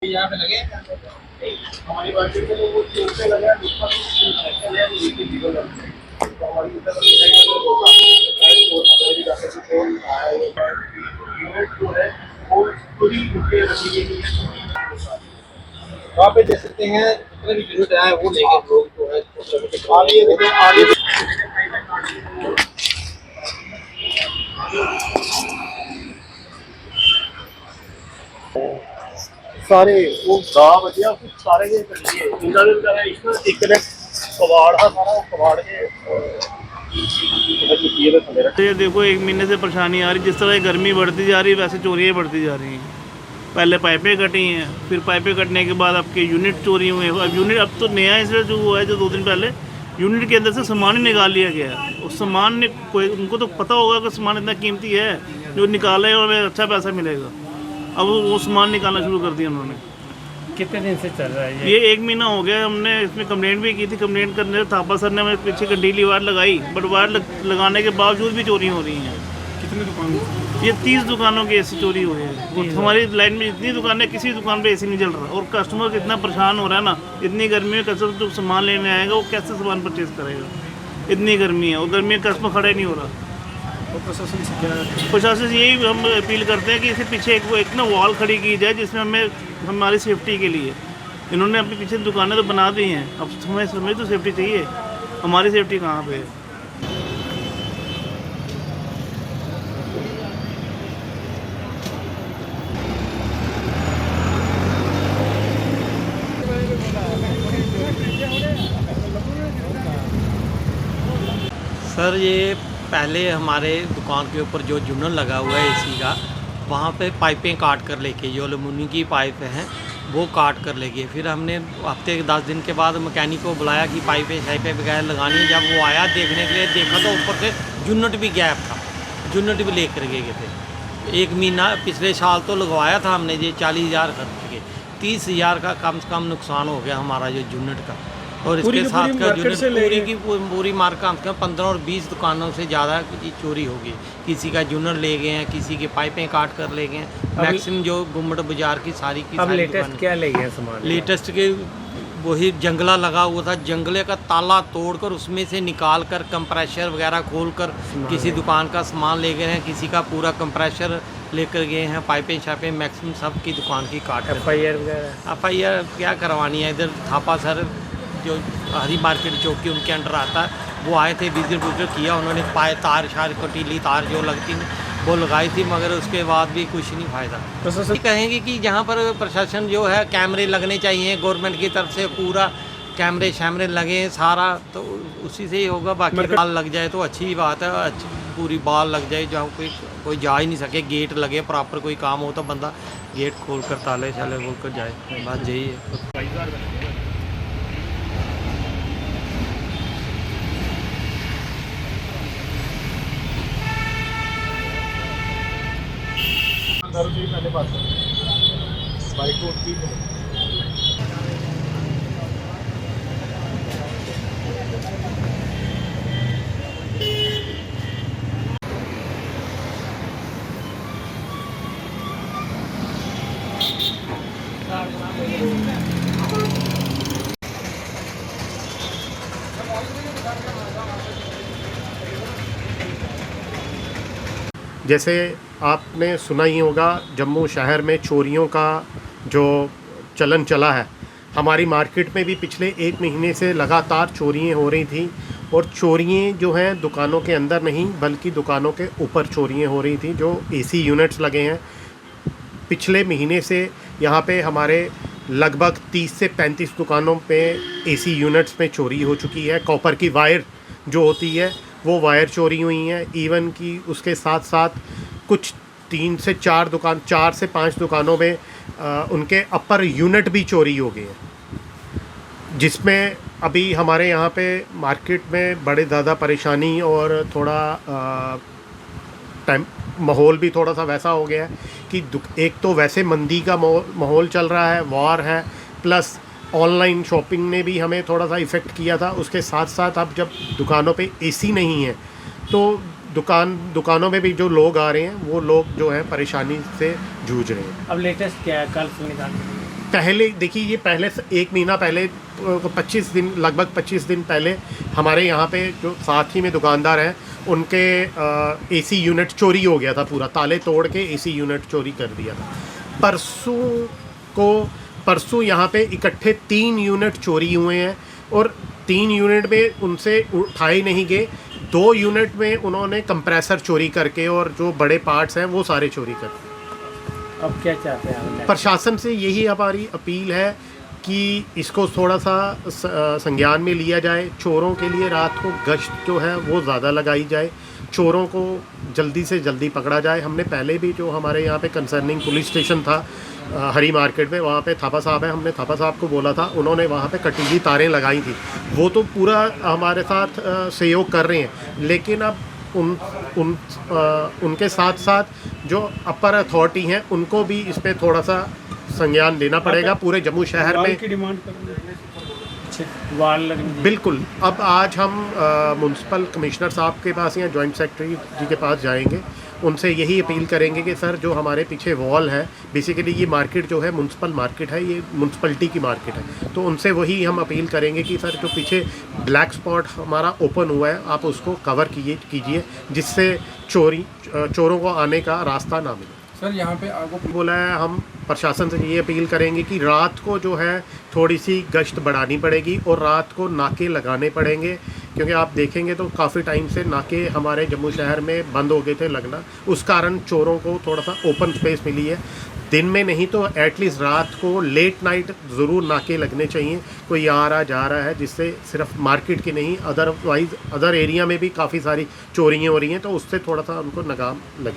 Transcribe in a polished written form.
अभी यहाँ पे लगे हमारी मार्केट में वो पे लगा वहाँ पे देख सकते हैं जितने भी यूनिट आए वो लेंगे लोग जो है आगे देखिए आगे सारे वो गा बचिया सारे के करिए इनका भी करा इसमें एक ने कबाड़ है सारा वो कबाड़ के ये देखो 1 महीने से परेशानी आ रही, जिस तरह गर्मी बढ़ती जा रही है वैसे चोरियाँ बढ़ती जा रही हैं। पहले पाइपें कटी हैं, फिर पाइपें कटने के बाद आपके यूनिट चोरी हुए हैं। अब यूनिट अब तो नया इसमें जो हुआ है, जो 2 दिन पहले यूनिट के अंदर से सामान ही निकाल लिया गया है। उस सामान ने कोई उनको तो पता होगा कि सामान इतना कीमती है, जो निकाले और हमें अच्छा पैसा मिलेगा। अब वो सामान निकालना शुरू कर दिया उन्होंने। कितने दिन से चल रहा है ये 1 महीना हो गया। हमने इसमें कंप्लेंट भी की थी। कंप्लेंट करने थापा सर ने हमें पीछे कंडीली वायर लगाई, बट वायर लगाने के बावजूद भी चोरी हो रही हैं। कितनी दुकान? ये 30 दुकानों की ऐसी चोरी हुई है। वो हमारी लाइन में जितनी दुकानें, किसी दुकान पे एसी नहीं चल रहा, और कस्टमर कितना परेशान हो रहा है ना। इतनी गर्मी में कस्टमर जो सामान लेने आएगा वो कैसे सामान परचेज करेगा? इतनी गर्मी है, और गर्मी में कस्टमर खड़े नहीं हो रहा। तो प्रशासन से क्या? प्रशासन से यही हम अपील करते हैं कि इसके पीछे एक ना वॉल खड़ी की जाए, जिसमें हमें हमारी सेफ्टी के लिए। इन्होंने अपने पीछे दुकानें तो बना दी हैं, अब हमें तो सेफ्टी चाहिए। हमारी सेफ्टी कहाँ पे है? सर ये पहले हमारे दुकान के ऊपर जो जूनन लगा हुआ है एसी का, वहाँ पे पाइपें काट कर लेके, जो एलुमिनियम की पाइप हैं वो काट कर ले गए। फिर हमने हफ्ते के 10 दिन के बाद मैकेनिक को बुलाया कि पाइपें शाइपें वगैरह लगानी है। जब वो आया देखने के लिए, देखा तो ऊपर से यूनिट भी गैप था, यूनिट भी लेकर गए थे। 1 महीना पिछले साल तो लगवाया था हमने, ये 40,000 खर्च के 30,000 का कम से कम नुकसान हो गया हमारा जो यूनिट का। और इसके साथ का यूनिट पूरी की पूरी मार्क कम से कम 15 और 20 दुकानों से ज़्यादा की चोरी होगी। किसी का यूनिट ले गए हैं, किसी के पाइपें काट कर ले गए हैं। मैक्सिमम जो गुम्बद बाजार की सारी अब लेटेस्ट क्या ले गए सामान? लेटेस्ट के वही जंगला लगा हुआ था, जंगले का ताला तोड़कर उसमें से निकाल कर कंप्रेशर वगैरह खोलकर किसी दुकान का सामान ले गए हैं। किसी का पूरा कंप्रेशर लेकर गए हैं। पाइपें शाइपें मैक्सिमम सब की दुकान की काट। FIR वगैरह? FIR क्या करवानी है? इधर थापा सर जो हरी मार्केट चौकी उनके अंडर आता है, वो आए थे, विजिट किया उन्होंने। पाए तार शार कटीली तार जो लगती वो लगाई थी, मगर उसके बाद भी कुछ नहीं फ़ायदा। तो कहेंगे कि जहाँ पर प्रशासन जो है कैमरे लगने चाहिए गवर्नमेंट की तरफ से, पूरा कैमरे शैमरे लगे सारा, तो उसी से ही होगा। बाकी बाल लग जाए तो अच्छी बात है, अच्छी पूरी बाल लग जाए जहाँ कोई जा ही नहीं सके। गेट लगे प्रॉपर, कोई काम हो तो बंदा गेट खोल कर ताले शाले खोल कर जाए, बात यही है। पहले बात बाइक को जैसे आपने सुना ही होगा, जम्मू शहर में चोरियों का जो चलन चला है। हमारी मार्केट में भी पिछले 1 महीने से लगातार चोरियां हो रही थी, और चोरियां जो हैं दुकानों के अंदर नहीं बल्कि दुकानों के ऊपर चोरियां हो रही थी, जो एसी यूनिट्स लगे हैं। पिछले महीने से यहाँ पे हमारे लगभग 30 से 35 दुकानों पे एसी यूनिट्स में चोरी हो चुकी है। कॉपर की वायर जो होती है वो वायर चोरी हुई हैं। इवन कि उसके साथ साथ कुछ 3 से 4 दुकान, 4 से 5 दुकानों में उनके अपर यूनिट भी चोरी हो गए हैं, जिसमें अभी हमारे यहाँ पे मार्केट में बड़े ज़्यादा परेशानी और थोड़ा टाइम माहौल भी थोड़ा सा वैसा हो गया है कि एक तो वैसे मंदी का माहौल चल रहा है, वॉर है, प्लस ऑनलाइन शॉपिंग ने भी हमें थोड़ा सा इफ़ेक्ट किया था। उसके साथ साथ अब जब दुकानों पे एसी नहीं है तो दुकानों में भी जो लोग आ रहे हैं वो लोग जो है परेशानी से जूझ रहे हैं। अब लेटेस्ट क्या है? कल से निकाल पहले देखिए, ये पहले से 1 महीना पहले 25 दिन, लगभग 25 दिन पहले हमारे यहाँ पे जो साथ ही में दुकानदार हैं उनके एसी यूनिट चोरी हो गया था पूरा, ताले तोड़ के एसी यूनिट चोरी कर दिया था। परसों यहाँ पे इकट्ठे 3 यूनिट चोरी हुए हैं और 3 यूनिट में उनसे उठाए नहीं गए। 2 यूनिट में उन्होंने कंप्रेसर चोरी करके और जो बड़े पार्ट्स हैं वो सारे चोरी कर दिए। अब क्या चाहते हैं आप? प्रशासन से यही हमारी अपील है कि इसको थोड़ा सा संज्ञान में लिया जाए। चोरों के लिए रात को गश्त जो है वो ज़्यादा लगाई जाए, चोरों को जल्दी से जल्दी पकड़ा जाए। हमने पहले भी जो हमारे यहाँ पे कंसर्निंग पुलिस स्टेशन था हरी मार्केट में, वहाँ पे थापा साहब है, हमने थापा साहब को बोला था, उन्होंने वहाँ पे कटीली तारें लगाई थी। वो तो पूरा हमारे साथ सहयोग कर रहे हैं, लेकिन अब उनके साथ साथ जो अपर अथॉरिटी हैं उनको भी इस पे थोड़ा सा संज्ञान लेना पड़ेगा। पूरे जम्मू शहर में की डिमांड कर रहे हैं, वाल लगने। बिल्कुल। अब आज हम म्युनिसिपल कमिश्नर साहब के पास या जॉइंट सेक्रेटरी जी के पास जाएंगे, उनसे यही अपील करेंगे कि सर जो हमारे पीछे वॉल है, बेसिकली ये मार्केट जो है म्युनिसिपल मार्केट है, ये म्युनिसिपलिटी की मार्केट है, तो उनसे वही हम अपील करेंगे कि सर जो पीछे ब्लैक स्पॉट हमारा ओपन हुआ है आप उसको कवर कीजिए जिससे चोरों को आने का रास्ता ना मिले। सर यहाँ पे आपको बोला है, हम प्रशासन से ये अपील करेंगे कि रात को जो है थोड़ी सी गश्त बढ़ानी पड़ेगी और रात को नाके लगाने पड़ेंगे, क्योंकि आप देखेंगे तो काफ़ी टाइम से नाके हमारे जम्मू शहर में बंद हो गए थे लगना, उस कारण चोरों को थोड़ा सा ओपन स्पेस मिली है। दिन में नहीं तो एटलीस्ट रात को लेट नाइट ज़रूर नाके लगने चाहिए, कोई आ रहा जा रहा है, जिससे सिर्फ मार्केट की नहीं अदरवाइज़ अदर एरिया में भी काफ़ी सारी चोरियाँ हो रही हैं, तो उससे थोड़ा सा उनको लगाम लगे।